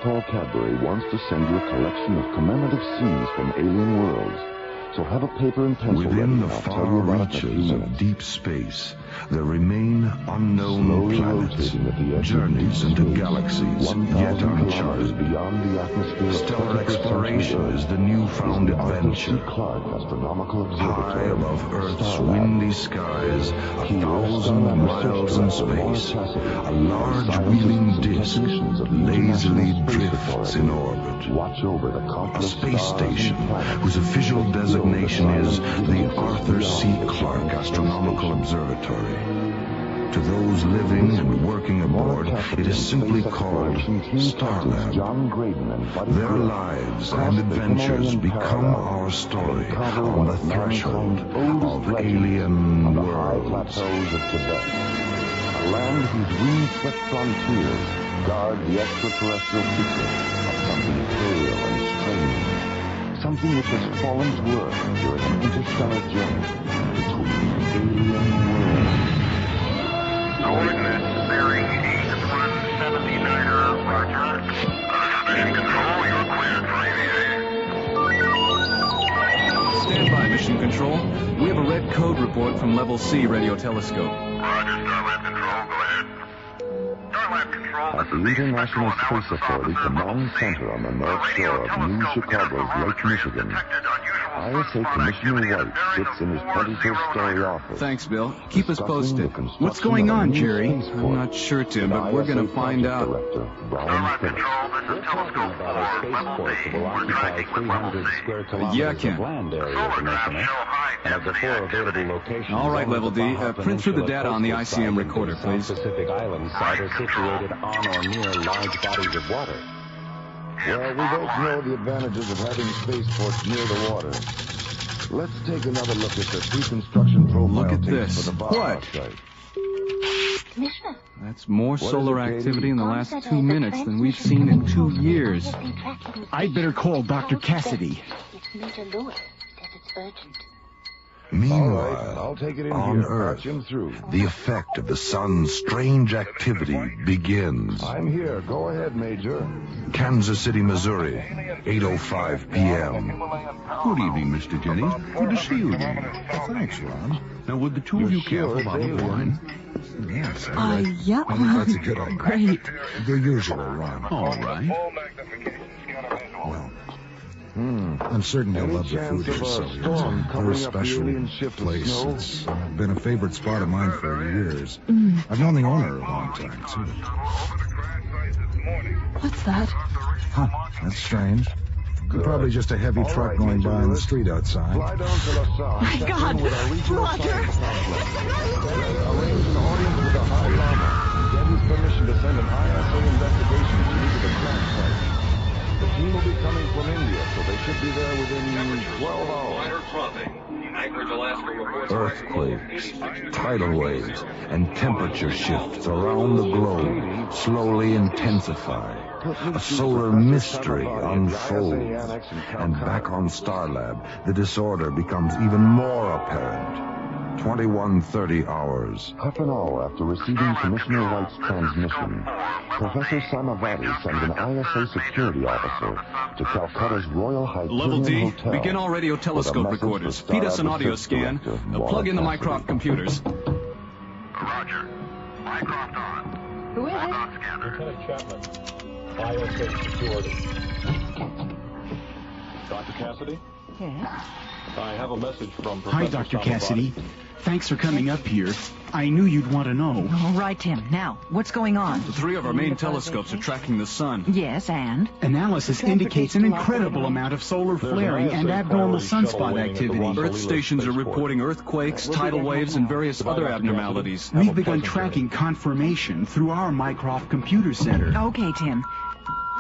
Paul Cadbury wants to send you a collection of commemorative scenes from alien worlds. So have a paper and pencil ready. Within the I'll tell far you about it in a few reaches of minutes. deep space, there remain unknown Slowly planets, rotating at the edge journeys of into space, galaxies 1,000 yet kilometers uncharted. beyond the atmosphere of Stellar 21st century exploration Earth is the newfound is the Arthur C. adventure. Clarke Astronomical High Observatory, above Earth's Starlab. windy skies, a Here, 1,000 Starlab miles in research director space, Laura Cassidy a and large scientists wheeling and disk technicians of the lazily International Space drifts Authority in orbit. watch over the A countless space stars station and planets whose official that fill the designation is silent the universe Arthur C. beyond the Clarke Space Astronomical Station. Observatory. To those living and working aboard, it is simply called Starlab. John Graydon and Buddy Their Grant lives crossed and the adventures Himalayan become parallel our story and encounter on the what man threshold calls oldest of legends alien on the high worlds. plateaus of Tibet, a land whose wind-swept frontiers guard the extraterrestrial secret of something pale and strange, something which has fallen to Earth during an interstellar journey between alien worlds. Coordinates bearing 8179er, roger. Mission Control, you're cleared for EVA. Stand by, Mission Control. We have a red code report from Level C radio telescope. Roger, Starlab Control, go ahead. Starlab Control, At the International Space Authority Command Center on the north shore of New Chicago's Lake Michigan, ISA Commissioner White sits in his 21st story office. Thanks, Bill. Keep us discussing posted. the construction What's going of a on, new Jerry? spaceport I'm not sure, Tim, with but we're going to ISA find Project out. Director Brian Starlab Phillips. Control, this is Telescope 4, Level C. We're tracking with Level C. square Yeah, kilometers Ken. of land area Solar to graphs mention show it. high And of the density four activity. available locations, All right, only Level the D, Baja print through the Peninsula data on the coastal ICM side recorder, and the please. South Pacific Islands side are situated on or near large bodies of water. Well, we both know the advantages of having spaceports near the water. Let's take another look at the pre-construction profile Look at tapes this. for the Baja What? site. Commissioner, That's more is solar it, Katie? activity in the last Tom said 2 the minutes than we've transmission seen in coming 2 from years. has been tracking I'd better call Dr. space. Cassidy. It's Major Lewis says it's urgent. All right, Meanwhile, I'll take it in on here. Earth, Patch him through. the effect of the sun's strange activity begins. I'm here. Go ahead, Major. Kansas City, Missouri, 8:05 p.m. Good evening, Mr. Jennings. Good to see you again. Thanks, Ron. Now, would the two of you care for a bottle of wine? Yes, Yeah. I think that's a good idea. Great. The usual, Ron. All right. Well, I'm certain you'll Any love the food chance here, of a so storm it's a covering very up the special alien ship with place. snow? It's been a favorite spot of mine for years. I've known the owner a long time, too. What's that? Huh, that's strange. Probably just a heavy All truck right, going Major by in the Lewis. street outside. Fly down to LaSalle. My check God, in with our regional Roger. science complex. Then arrange an audience with the High Lama. Get his permission to send an ISA investigation team to the crash site. The team will be coming from India, so they should be there within 12 hours. Earthquakes, tidal waves, and temperature shifts around the globe slowly intensify. A solar mystery unfolds. And back on Starlab, the disorder becomes even more apparent. 21:30 hours. Half an hour after receiving Commissioner White's transmission, Professor Samavati sends an ISA security officer to Calcutta's Royal Hyperion Level D, Hotel. begin all radio telescope message recorders. for Feed us an Starlab audio Research scan. Director, Plug in the Laura Mycroft Cassidy. computers. Roger. Mycroft on. Who is Log it? on scanner. Lieutenant Chapman, ISA Security. Dr. Cassidy, Yes. I have a message from Professor Hi, Dr. Samavati. Cassidy. Thanks for coming up here. I knew you'd want to know. All right, Tim. Now, what's going on? 3 of our main telescopes are tracking the sun. Yes, and? Analysis indicates an incredible amount of solar There's an flaring and ISA abnormal priority sunspot shuttle waiting at the activity. Los Earth Alamos stations are spaceport. reporting earthquakes, tidal waves, and various other abnormalities. We've begun tracking confirmation through our Mycroft Computer Center. Okay, Tim.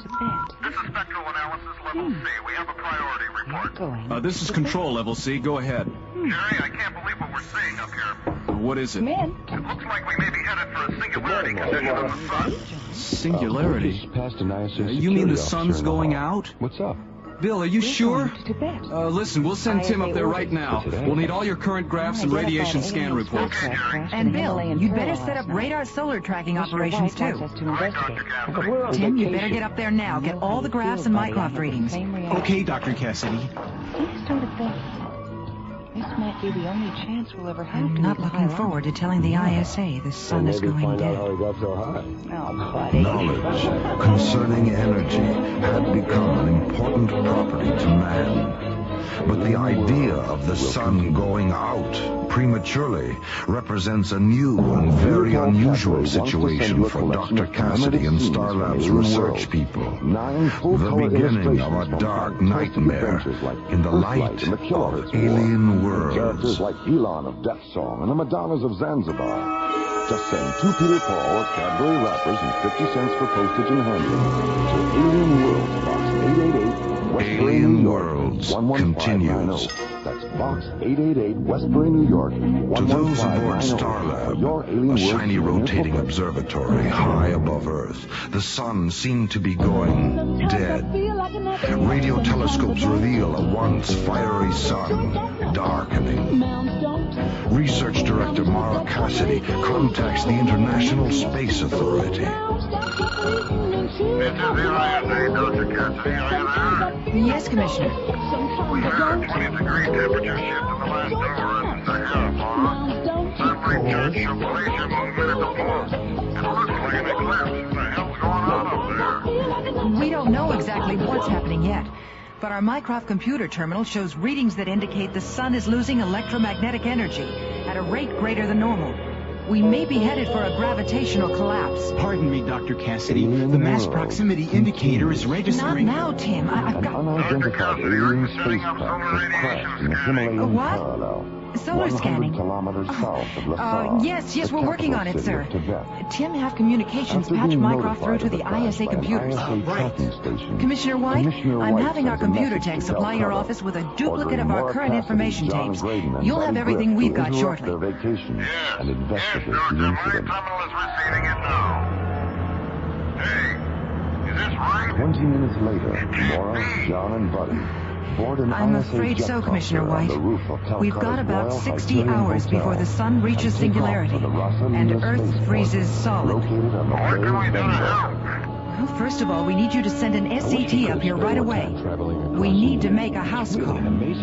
To bed. This is spectral analysis level C. We have a priority report. Going. This is Control Level C. Go ahead. Jerry, I can't believe what we're seeing up here. What is it? Men. It looks like we may be headed for a singularity condition on the sun. Singularity. Just passed an ISA You mean the security sun's officer in going hall. out? What's up? Bill, are you sure? To Tibet. Listen, we'll send Tim up there right now. We'll need all your current graphs and radiation scan reports. And Bill, you'd better set up radar solar tracking operations too. Tim, you'd better get up there now. Get all the graphs and Mycroft readings. Okay, Dr. Cassidy. He started thinking, this might be the only chance we'll ever have I'm to not meet looking forward to telling the ISA the sun is going dead. Oh, buddy. Knowledge concerning energy had become an important property to man. But the idea of the sun going out prematurely represents a new and very unusual situation for Dr. Cassidy and Starlab's research people. The beginning of a dark nightmare in the light of alien worlds. Like Elon of Death Song and the Madonnas of Zanzibar. Just send 2 Peter Paul, Cadbury wrappers, and 50 cents for postage and handling to Alien Worlds, Box 888, Westbury, Alien New York, Worlds 11590. continues. That's Box 888, Westbury, New York, To those aboard 11590. Your Alien Starlab, a Worlds shiny souvenir rotating booklet. observatory high above Earth, the sun seemed to be going dead. Radio telescopes reveal a once fiery sun darkening. Research Director Mara Cassidy contacts the International Space Authority. This is the ISA, Dr. Cassidy. Are you there? Yes, Commissioner. We had a 20-degree temperature shift in the last hour in the Sahara, Mara. Suddenly judged some glacier movement at the pole. It looks like an eclipse. What the hell's going on up there? We don't know exactly what's happening yet, but our Mycroft computer terminal shows readings that indicate the sun is losing electromagnetic energy at a rate greater than normal. We may be headed for a gravitational collapse. Pardon me, Dr. Cassidy. The mass proximity indicator is Not registering... now, Tim. I've An got... unidentified alien spacecraft has crashed in the Himalayan What? parallel. Solar scanning. 100 kilometers south of Lhasa, Yes, the we're working on it, capital city sir. of Tibet. Tim have communications After patch being Mycroft through notified to of the crash ISA by an computers. ISA tracking station, Commissioner White, Commissioner I'm White having our sent a computer message tech to supply your Calcutta, office with a duplicate of ordering our Mara current Cassidy, information John tapes. Graydon, and You'll Buddy have everything Griff we've to got interrupt shortly. their vacation Yes, and yes, investigate Doctor. the My incident. terminal is receiving it now. Hey, is this right? 20 minutes later, Laura, John, and Buddy board an I'm ISA afraid so, jet Commissioner copter on White. the roof of We've Calcutta's got about Royal 60 Hyperion hours Hotel before the sun reaches and take off singularity for the Rasa and Lima Earth spaceport, freezes solid. located on the What Bay can we of do to Bengal. help? Well, first of all, we need you to send an SCT up here right away. We need to make a house call. Well, the only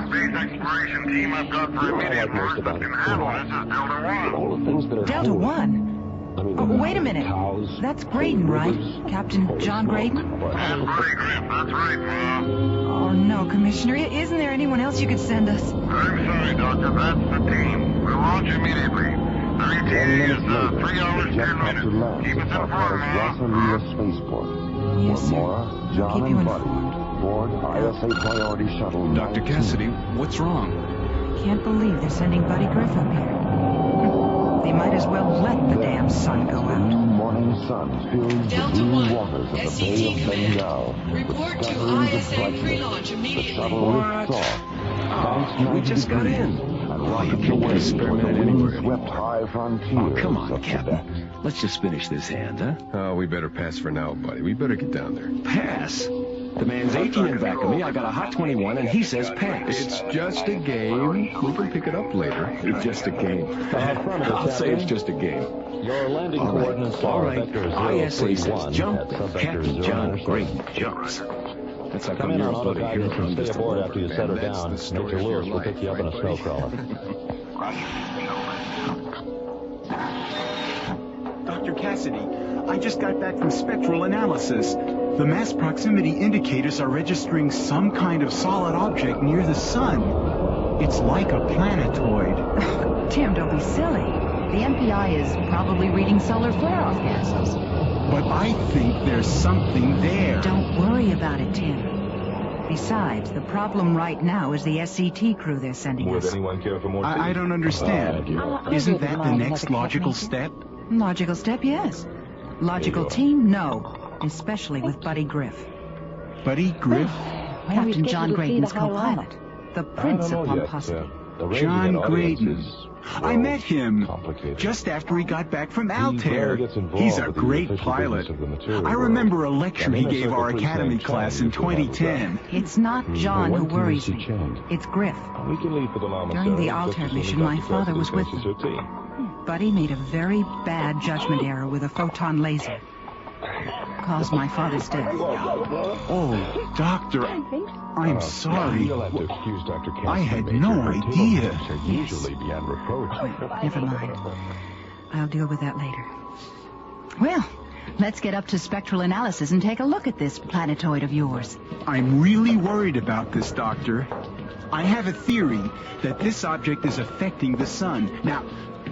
space exploration team I've got for immediate Mars that can handle this is Delta 1. Delta 1? Oh, wait a minute. That's Graydon, right? Captain John Graydon? And Buddy Griff, that's right, Ma. Oh, no, Commissioner. Isn't there anyone else you could send us? I'm sorry, Doctor, that's the team. We'll launch immediately. The ETA is 3 hours, 10 minutes. Keep us informed, Rasa Ma. Lima spaceport, Yes, where sir. Laura, John, Keep you and Buddy informed. board ISA priority shuttle Dr. 19. Cassidy, what's wrong? Can't believe they're sending Buddy Griff up here. They might as well let the damn sun go The out. new morning sun fills the Delta blue 1, waters of the Bay SCT of command. Bengal with Report to scatterings of ISA brightness. pre-launch The immediately. shuttle lifts off. We just got in. And rockets can't away spare for the minute anywhere wind-swept high frontiers Come on, of Captain. Tibet. Let's just finish this hand, huh? Oh, we better pass for now, buddy. We better get down there. Pass? The man's 18 in back of me. I got a hot 21, and he says pass. It's just a game. We can pick it up later. It's just a game. I'll say it's just a game. Your landing coordinates are vector 031 says jump, Captain John Graydon jumps. That's how come you're a bloody hero from stay aboard after you set her down. Major Lewis will pick you up in a snowcrawler. Dr. Cassidy, I just got back from spectral analysis. The mass proximity indicators are registering some kind of solid object near the sun. It's like a planetoid. Tim, don't be silly. The MPI is probably reading solar flare-off gases. But I think there's something there. Don't worry about it, Tim. Besides, the problem right now is the SCT crew they're sending Would us. anyone care for more I don't understand. Isn't that the next logical step? Logical step, yes. Logical team, no. Especially with Buddy Griff. Buddy Griff? Captain John Graydon's co-pilot. The Prince of Pomposity. John Graydon. I met him just after he got back from Altair. He's a great pilot. I remember a lecture he gave our academy class in 2010. It's not John who worries me. It's Griff. During the Altair mission, my father was with them. Buddy made a very bad judgment error with a photon laser. Caused my father's death. Oh, Doctor, I'm sorry. I had no idea. Yes. Never mind. I'll deal with that later. Well, let's get up to spectral analysis and take a look at this planetoid of yours. I'm really worried about this, Doctor. I have a theory that this object is affecting the sun. Now,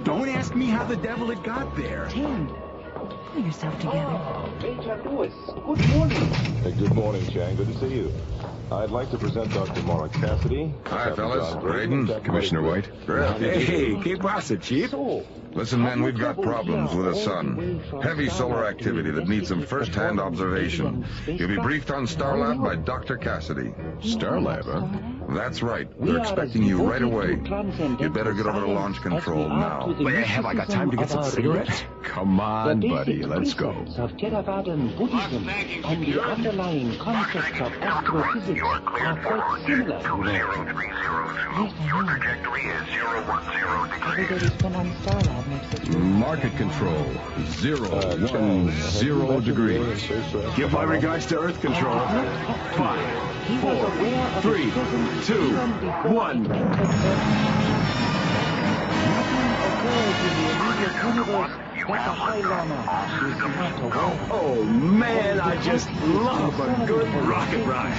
don't ask me how the devil it got there. Tim, pull yourself together. Major Lewis, good morning. Hey, good morning, Chang. Good to see you. I'd like to present Dr. Mara Cassidy. Hi, fellas. Braden, Commissioner White. Hey, ¿qué pasa, Chief? Listen, men, we've got problems with the sun. Heavy solar activity that needs some first-hand observation. You'll be briefed on Starlab by Dr. Cassidy. Starlab, huh? That's right. We're expecting you right away. You'd better get over to launch control now. Wait, have I got time to get some cigarettes? Come on, buddy, let's go. Of Theravada Buddhism and the underlying concepts of astrophysics are quite similar. Your trajectory is 010 degrees. Everybody's been on Starlab makes it. Market control, 010 degrees. Give my regards to Earth Control. 5, 4, 3, 2, 1. Oh man, I just love a good rocket ride.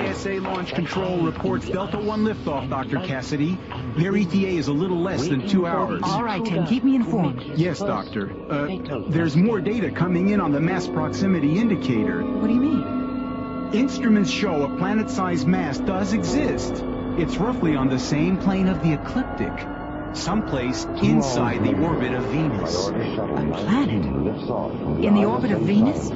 ISA Launch Control reports Delta 1 liftoff, Dr. Cassidy. Their ETA is a little less than 2 hours. All right, Tim, keep me informed. Yes, Doctor. There's more data coming in on the mass proximity indicator. What do you mean? Instruments show a planet-sized mass does exist. It's roughly on the same plane of the ecliptic, someplace inside the orbit of Venus. A planet? In the orbit of Venus?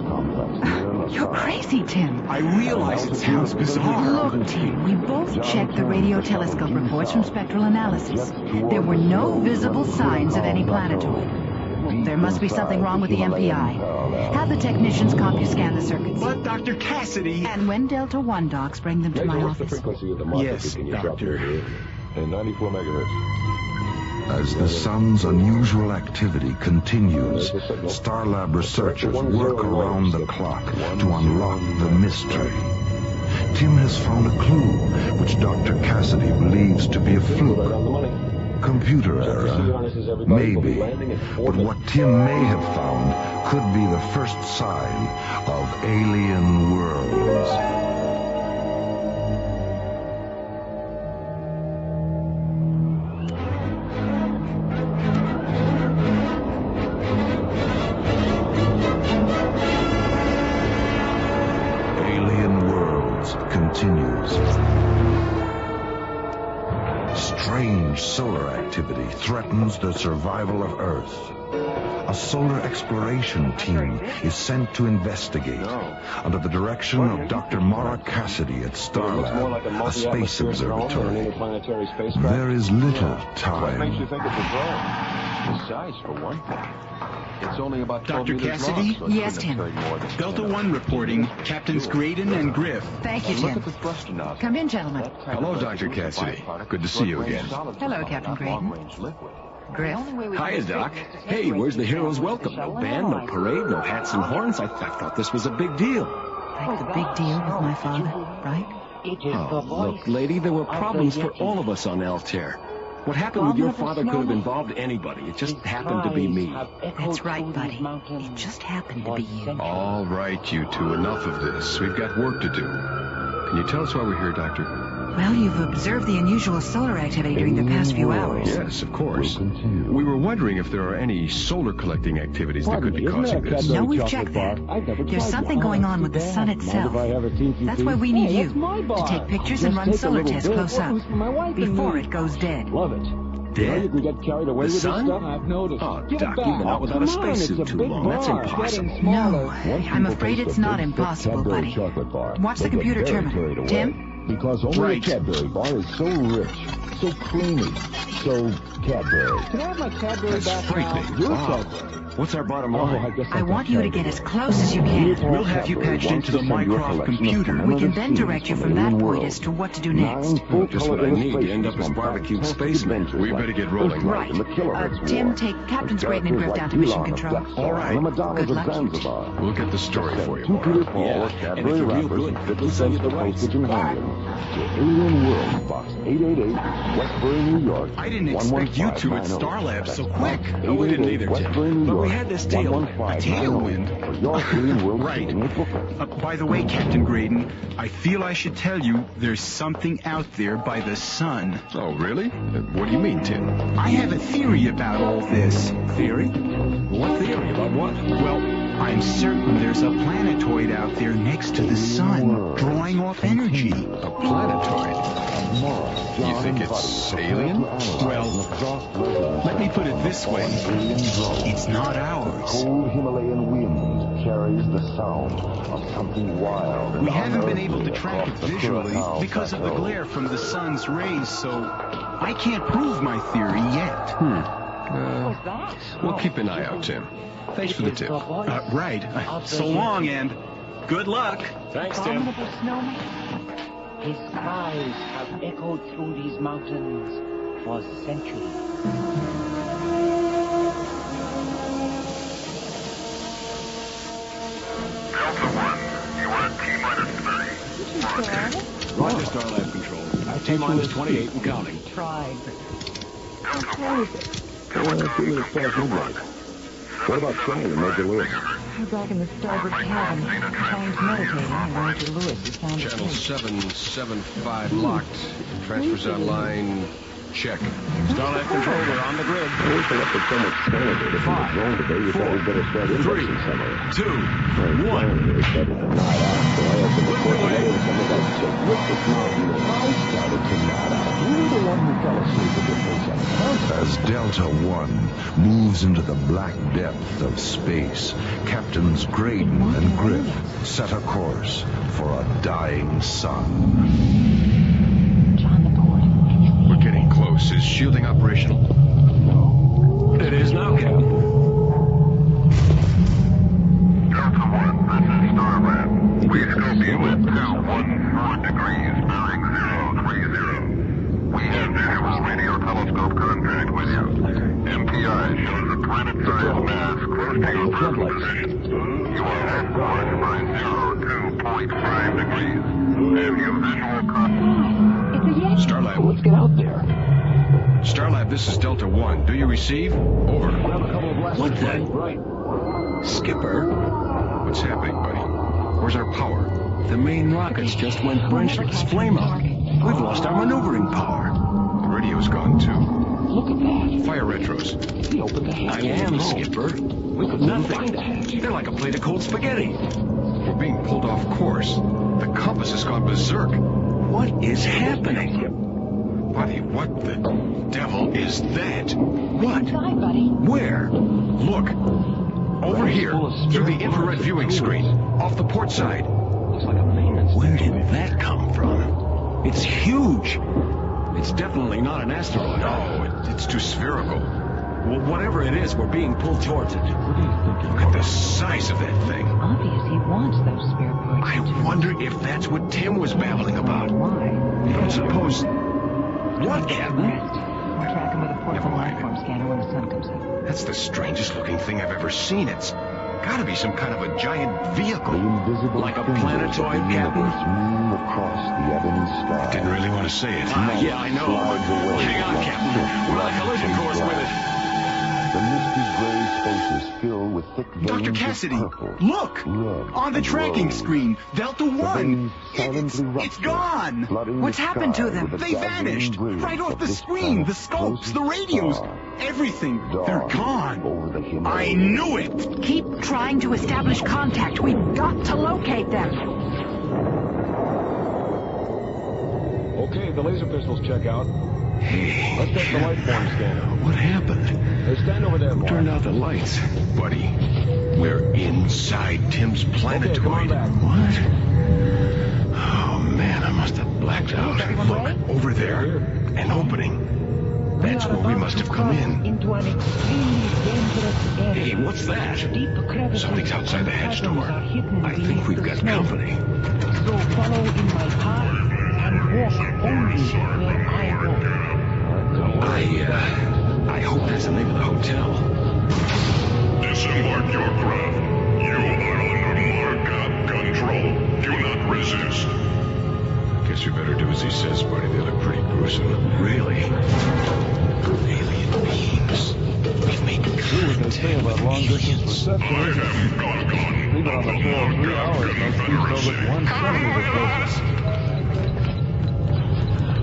You're crazy, Tim. I realize it sounds bizarre. Look, Tim, we both checked the radio telescope reports from spectral analysis. There were no visible signs of any planetoid. There must be something wrong with the MPI. Have the technicians CompuScan the circuits. But Dr. Cassidy... And when Delta 1 docs, bring them to my office. Yes, Doctor. And 94 megahertz. As the sun's unusual activity continues, Starlab researchers work around the clock to unlock the mystery. Tim has found a clue, which Dr. Cassidy believes to be a fluke. Computer error, maybe, but what Tim may have found could be the first sign of alien worlds. Continues. Strange solar activity threatens the survival of Earth. A solar exploration team is sent to investigate under the direction of Dr. Mara Cassidy at Starlab, a space observatory. There is little time. What makes you think it's a drone? The size, for one thing. It's only about Dr. Cassidy? Yes, Tim. Delta 1 reporting. Captains Graydon and Griff. Thank you, Tim. Come in, gentlemen. Hello, Dr. Cassidy. Good to see you again. Hello, Captain Graydon. Griff. Hiya, Doc. Hey, where's the hero's welcome? No band, no parade, no hats and horns. I thought this was a big deal. Like the big deal with my father, right? Oh, look, lady, there were problems for all of us on Altair. What happened with your father could have involved anybody. It just happened to be me. That's right, buddy. It just happened to be you. All right, you two, enough of this. We've got work to do. Can you tell us why we're here, Doctor? Well, you've observed the unusual solar activity during the past few hours. Yes, of course. We were wondering if there are any solar collecting activities that could be causing this. No, we've checked that. There's something going on with the sun itself. That's why we need you, to take pictures and run solar tests close up, before it goes dead. dead? You can get carried away The with sun? this stuff. I've noticed. Oh, Get Doc, back. you've been out without a spacesuit too long. That's impossible. No, I'm afraid it's not impossible, buddy. Watch the computer terminal. Tim? Because only a Cadbury bar is so rich, so creamy, so Cadbury. Can I have my Cadbury That's back frightening. now? Wow. What's our bottom line? I want you to get as close as you can. We'll have you patched into the Mycroft computer. We can then direct you from that point as to what to do next. Just what I need to end up as barbecued spaceman. We better get rolling. Right. Tim, take Captain's Graydon and Griff down to mission control. All right. Good luck, you two. We'll get the story for you, Mara. Yeah, and if you're real good, we'll send you the rights. To Alien World, Box 888, Westbury, New York. I didn't expect you two at Starlab so quick. No, we didn't either, Tim. But we had this tailwind. A tailwind? Right. By the way, Captain Graydon, I feel I should tell you there's something out there by the sun. Oh, really? What do you mean, Tim? I have a theory about all this. Theory? What theory? About what? Well, I'm certain there's a planetoid out there next to the sun, drawing off energy. A planetoid? You think it's alien? Well, let me put it this way. It's not ours. Cold Himalayan wind carries the sound of something wild. We haven't been able to track it visually because of the glare from the sun's rays, so I can't prove my theory yet. We'll keep an eye out, Tim. Thanks for the tip. Right. So long and good luck. Thanks, Tim. His cries have echoed through these mountains for centuries. Delta 1, you are at T-minus 30. Roger, Starlab Control. T-minus 28 and counting. Tried. Delta 1, A few minutes past midnight. What about Charlie and Major Lewis? We're back in the starboard cabin. Shane's meditating, and Major Lewis is sound Channel asleep. 775 locked. Transfers online. Check. Starlab Control, we're on the grid. We collected so much standard if we were going today, we thought we'd better start indexing somewhere. 2, 1. It started to nod out, so I had some report together with some of us. So Griffith Mountain, I started to nod out. You were the one who fell asleep a bit for a second. As Delta One moves into the black depth of space, Captains Graydon and Griff set a course for a dying sun. John the boy. We're getting close. Is shielding operational? No. It is now, Captain. Delta 1, this is Starlab. We scope you at 214 degrees, bearing 030. We have visual radio telescope contact with you. MPI shows a planet-sized mass close to your present position. You are on course by 02.5 degrees. Have you visual contact? Starlab. Let's get out there. Starlab, this is Delta One. Do you receive? Over. Grab a couple of glasses. What's that? Right. Skipper? What's happening, buddy? Where's our power? The main rockets just went branchless, flame out. We've lost our maneuvering power. The radio's gone, too. Look at that. Fire retros. He opened the hatch. I am, Skipper. We could not find a hatch. They're like a plate of cold spaghetti. We're being pulled off course. The compass has gone berserk. What is happening? Buddy, what the devil is that? What? Inside, buddy. Where? Look. Over here, through the infrared viewing screen, off the port side. Looks like a maintenance. Where did that come from? It's huge. It's definitely not an asteroid. No, it's too spherical. Well, whatever it is, we're being pulled towards it. Look at the size of that thing. Obvious he wants those spare parts. I wonder if that's what Tim was babbling about. Why? You don't suppose... What, Captain? We'll track him with a portable Never mind. landform scanner when the sun comes up. That's the strangest looking thing I've ever seen. It's gotta be some kind of a giant vehicle. The invisible Like a fingers planetoid, of the Captain? universe move across the ebony sky. Didn't really want to say it. Yeah, I know. Slides away Hang on, like Captain. silk We're on a wrapped collision in course with it. glass. The misty gray spaces fill with thick veins Dr. of Cassidy, purple, look! red, On the and tracking rose. screen, Delta The 1! veins It's silently gone! rupture, flooding What's the happened sky to them? with the They dazzling vanished! brilliance Right off of the this screen, the planet's scopes, the closest radios, star. everything. Dawn They're gone. over the Himalayan I knew it! Keep trying to establish contact. We've got to locate them. Okay, the laser pistols check out. Hey. Let's take the light form scanner. What happened? Hey, stand over there, Who turned out the lights? Buddy, we're inside Tim's planetoid. Okay, come on back. What? Oh, man, I must have blacked out. Look, over there, an opening. That's where we must have come in. Into an extremely dangerous area. Hey, what's that? Deep crevices Something's outside the hatch door. are hidden I think beneath we've the got snow. company. So follow in my path and walk only where I go. I hope that's the name of the hotel. Disembark your craft. You are under markup control. Do not resist. Guess we better do as he says, buddy. They look pretty gruesome. Really? Alien beings. We've made contact with long-distance reception. I am Gargon We've been on the trail 3 hours, no speeds over 1 centimeter closest.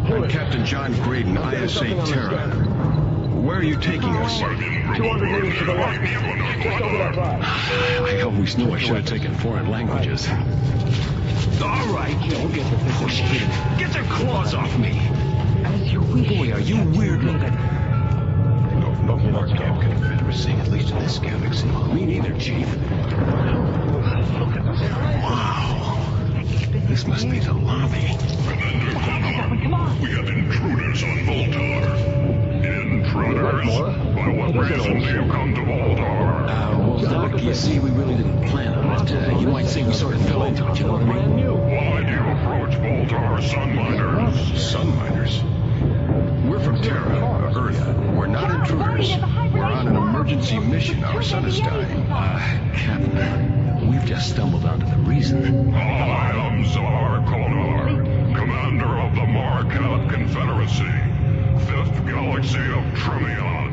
I'm Captain John Graydon, ISA Terra. Where are you taking us? 200 meters to the left. Just over that rock. I always knew I should have taken foreign languages. All right, don't get the push. Get their claws off me. As you wish. Boy, are you weird looking. No Markab Confederacy, at least in this galaxy. Me neither, Chief. Wow. This must be the lobby. Come on. We have intruders on Voltar. Intruders? By what reason do you come to Voltar? Well, Doc, you see, we really didn't plan on it. You might say we sort of fell into it, you know what I mean? Why do you approach Voltar sun miners? Sun miners? We're from Terra, Earth. We're not intruders. We're on an emergency mission. Our sun is dying. Captain, we've just stumbled onto the reason. I am Zar Konar, commander of the Markup Confederacy, 5th galaxy of Trimion.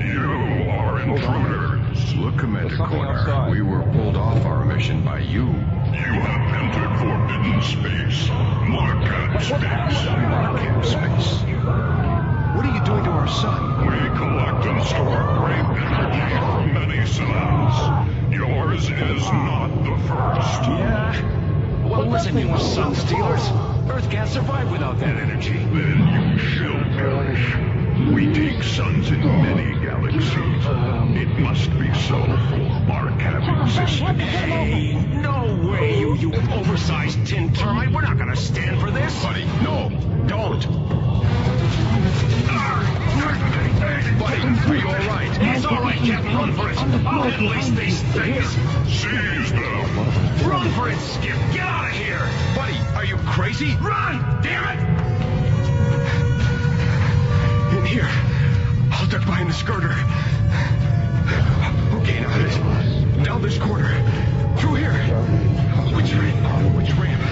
You are intruders. Look, Commander Konar, we were pulled off our mission by you. You have entered forbidden space. Markup space. Markab space. What are you doing to our sun? We collect and store great energy from many suns. Yours is not the first. Yeah? Well, listen, you sun stealers. Earth can't survive without that energy. Then you shall perish. We take suns in many galaxies. It must be so for Markup existence. Hey, no way, you oversized tin termite. We're not gonna stand for this. Buddy, no, don't. Buddy, are you all right? It's all right, Captain. Run for it. I'll release these things. Seize them. Run for it, Skip. Get out of here. Buddy, are you crazy? Run! Damn it! In here. I'll duck behind the skirter. Okay, now this. Down this corner. Through here. Which ramp?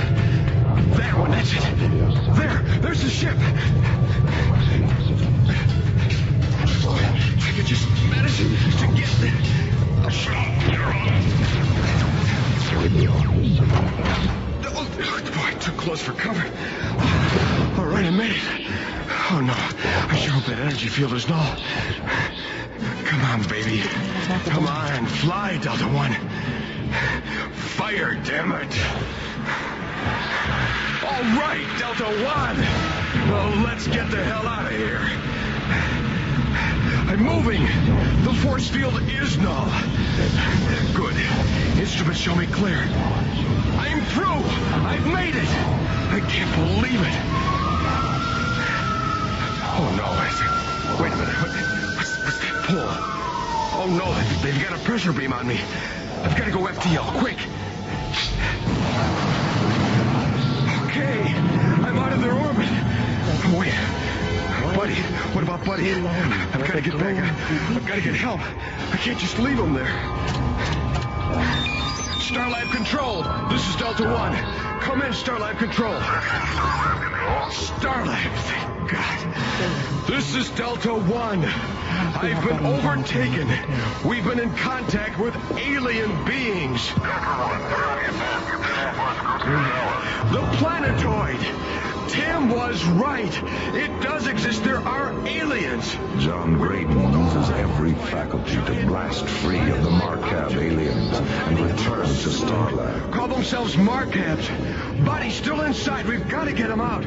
That one, that's it. There's the ship. I could just manage to get there. Stop, you're on. Oh, boy, too close for cover. All right, I made it. Oh, no. I sure hope that energy field is null. Come on, baby. Come on, fly, Delta One. Fire, damn it. All right, Delta One. Well, let's get the hell out of here. I'm moving. The force field is null. Good. Instruments show me clear. I'm through. I've made it. I can't believe it. Oh, no. Wait a minute. What's that pull? Oh, no. They've got a pressure beam on me. I've got to go FTL. Quick. Okay. I'm out of their orbit. Oh, wait. Buddy. What about Buddy? I've got to get back. I've got to get help. I can't just leave him there. Starlab Control. This is Delta One. Come in, Starlab Control. Starlab, thank God. This is Delta One. I've been overtaken. We've been in contact with alien beings. The planetoid. Tim was right. It does exist. There are aliens. John Graydon uses every faculty to blast free of the Markab aliens and return to Starlab. Call themselves Markabs. Body's still inside. We've got to get him out.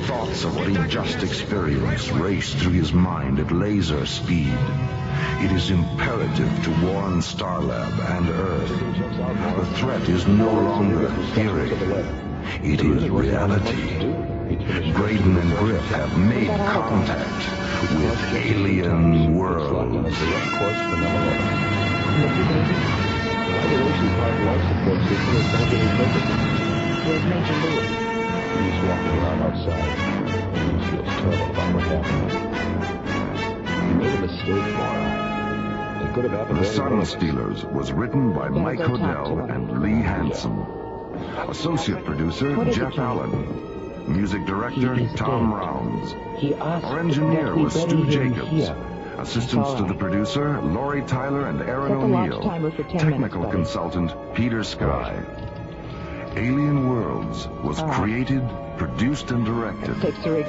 Thoughts of what he just experienced race through his mind at laser speed. It is imperative to warn Starlab and Earth. The threat is no longer theory. It is reality. Graydon and Griff have made contact with alien worlds. Where's Major Lewis? He's walking around outside. He feels terrible about what happened. He made a mistake, Mara. It could have happened. The Sun Stealers was written by Mike Hodell and Lee Hansen. Associate producer, Jeff Allen. Music director, Tom Rounds. Our engineer was Stu Jacobs. Assistants to the producer, Lori Tyler and Aaron O'Neill. Technical consultant, Peter Sky. Alien Worlds was created, produced, and directed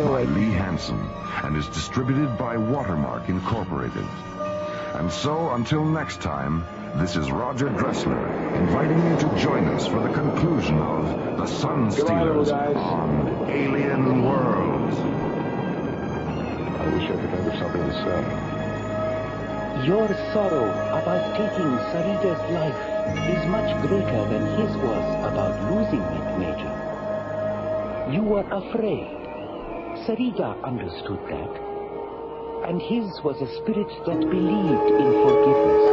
by Lee Hansen and is distributed by Watermark Incorporated. And so, until next time, this is Roger Dressler inviting you to join us for the conclusion of The Sun Stealers on Alien Worlds. I wish I could think of something to say. Your sorrow about taking Sarita's life is much greater than his was about losing it, Major. You were afraid. Sarita understood that. And his was a spirit that believed in forgiveness.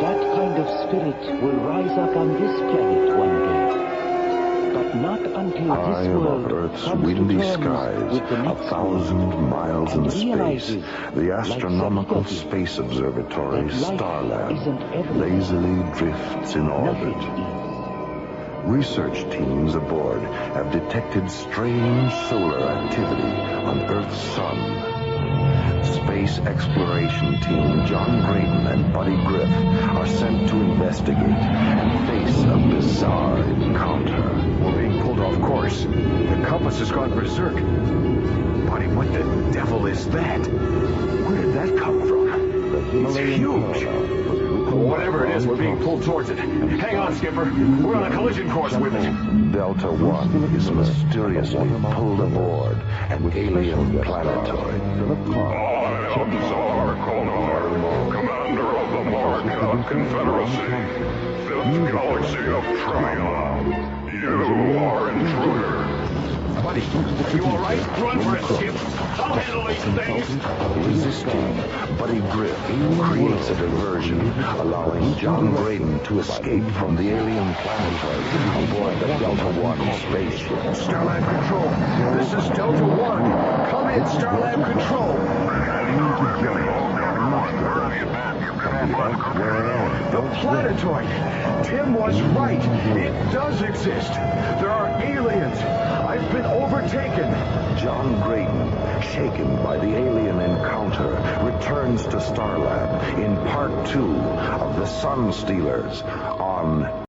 That kind of spirit will rise up on this planet one day. But not until High this world above Earth's comes windy to terms skies, with the next 1,000 miles in and space, realizes, the Astronomical like Space Observatory, that life Starlab, isn't everything. lazily drifts in orbit. Nothing is. Research teams aboard have detected strange solar activity on Earth's sun. Space Exploration Team John Graydon and Buddy Griff are sent to investigate and face a bizarre encounter. We're being pulled off course. The compass has gone berserk. Buddy, what the devil is that? Where did that come from? It's huge. Whatever it is, we're being pulled towards it. Hang on, Skipper. We're on a collision course with it. Delta One is mysteriously pulled aboard an alien planetoid. Alcazar Konar, commander of the Mark Confederacy, Fifth Galaxy of Trion. You are intruder. Buddy, are you all right? Run for it, Skip. I'll handle these things. Resisting, Buddy Griff creates a diversion, allowing John Graydon to escape from the alien planetoid aboard the Delta One spaceship. Starlab Control. This is Delta One. Come in, Starlab Control. The planetoid. Tim was right. It does exist. There are aliens. I've been overtaken. John Graydon, shaken by the alien encounter, returns to Starlab in Part 2 of The Sun Stealers on